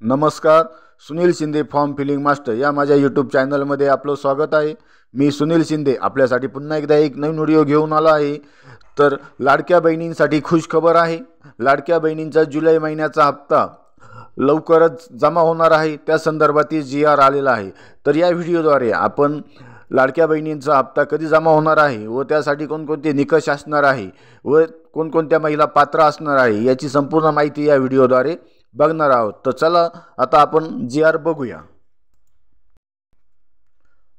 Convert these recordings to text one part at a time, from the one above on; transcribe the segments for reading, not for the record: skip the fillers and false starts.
नमस्कार, Sunil Shinde form filling master या माझ्या यूट्यूब चॅनलमध्ये आपलं स्वागत आहे। मी सुनील शिंदे आपल्यासाठी पुन्हा एकदा एक नवीन व्हिडिओ घेऊन आलो आहे। तर लाडक्या बहिणींसाठी खुश खबर आहे। लाडक्या बहिणींचा जुलै महिन्याचा हप्ता लवकरच जमा होणार आहे, त्या संदर्भातील GR आलेला आहे। तर या व्हिडिओद्वारे आपण लाडक्या बहिणींचा हप्ता कधी जमा होणार आहे व त्यासाठी कोणकोणते निकष असणार आहे व कोणकोणत्या महिला पात्र असणार आहे याची संपूर्ण माहिती या व्हिडिओद्वारे बघणार आहोत। तर चला आता आपण GR बघूया।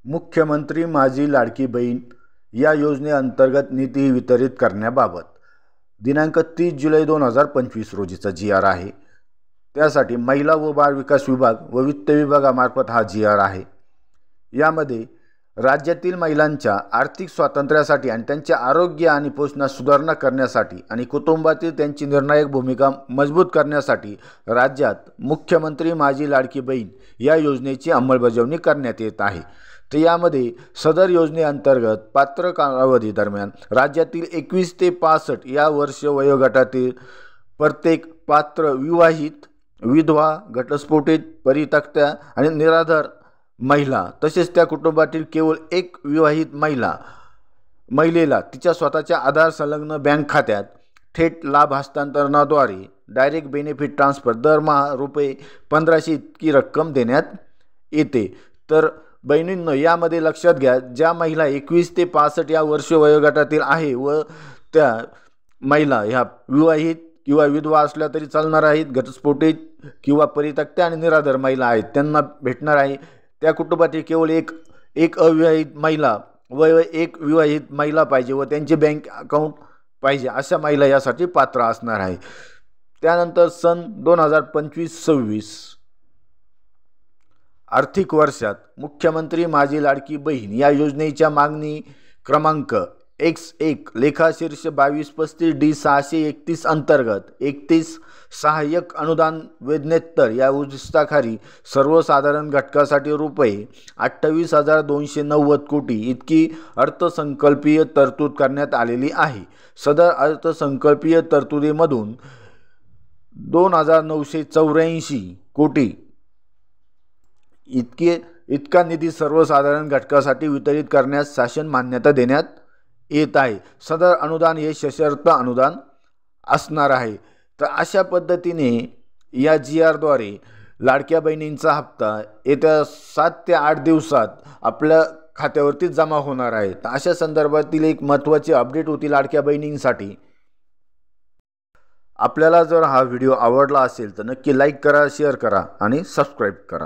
मुख्यमंत्री माझी लाडकी बहीण या योजनेअंतर्गत निधी वितरित करण्याबाबत दिनांक 30 जुलै 2025 रोजीचा GR आहे। त्यासाठी महिला व बाल विकास विभाग व वित्त विभागामार्फत हा GR आहे। यामध्ये राज्यातील महिलांच्या आर्थिक स्वातंत्र्यासाठी आणि त्यांचे आरोग्य आणि पोषणात सुधारणा करण्यासाठी आणि कुटुंबातील त्यांची निर्णायक भूमिका मजबूत करण्यासाठी राज्यात मुख्यमंत्री माझी लाडकी बहीण या योजनेची अंमलबजावणी करण्यात येत आहे। तर यामध्ये सदर योजनेअंतर्गत पात्र कालावधी दरम्यान राज्यातील 21 ते 65 या वर्ष वयोगटातील प्रत्येक पात्र विवाहित, विधवा, घटस्फोटित, परित्यक्त्या आणि निराधार महिला तसेच त्या कुटुंबातील केवळ एक विवाहित महिलेला तिच्या स्वतःच्या आधार संलग्न बँक खात्यात थेट लाभ हस्तांतरणाद्वारे डायरेक्ट बेनिफिट ट्रान्सफर दरमहा ₹1500 इतकी रक्कम देण्यात येते। तर बहिणींनो, यामध्ये लक्षात घ्या, ज्या महिला 21 ते 65 या वर्ष वयोगटातील आहे व त्या महिला ह्या विवाहित किंवा विधवा असल्या तरी चालणार आहेत, घटस्फोटित किंवा परित्यक्त्या आणि निराधार महिला आहेत, त्यांना भेटणार आहे। त्या कुटुंबातील केवळ एक अविवाहित महिला व एक विवाहित महिला पाहिजे व त्यांचे बँक अकाउंट पाहिजे, अशा महिला यासाठी पात्र असणार आहे। त्यानंतर सन 2025-26 आर्थिक वर्षात मुख्यमंत्री माझी लाडकी बहीण या योजनेच्या मागणी क्रमांक X1 लेखाशीर्ष 2235D631 अंतर्गत 31 सहाय्यक अनुदान वेतनेतर या उद्दिष्टाखाली सर्वसाधारण घटकासाठी ₹28,290 कोटी इतकी अर्थसंकल्पीय तरतूद करण्यात आलेली आहे। सदर अर्थसंकल्पीय तरतुदीमधून 2,984 कोटी इतका निधी सर्वसाधारण घटकासाठी वितरित करण्यास शासन मान्यता देण्यात येत आहे। सदर अनुदान हे सशर्त अनुदान असणार आहे। तर अशा पद्धतीने या GRद्वारे लाडक्या बहिणींचा हप्ता येत्या 7 ते 8 दिवसात आपल्या खात्यावरती जमा होणार आहे। तर अशा संदर्भातील एक महत्त्वाची अपडेट होती लाडक्या बहिणींसाठी। आपल्याला जर हा व्हिडिओ आवडला असेल तर नक्की लाईक करा, शेअर करा आणि सबस्क्राईब करा।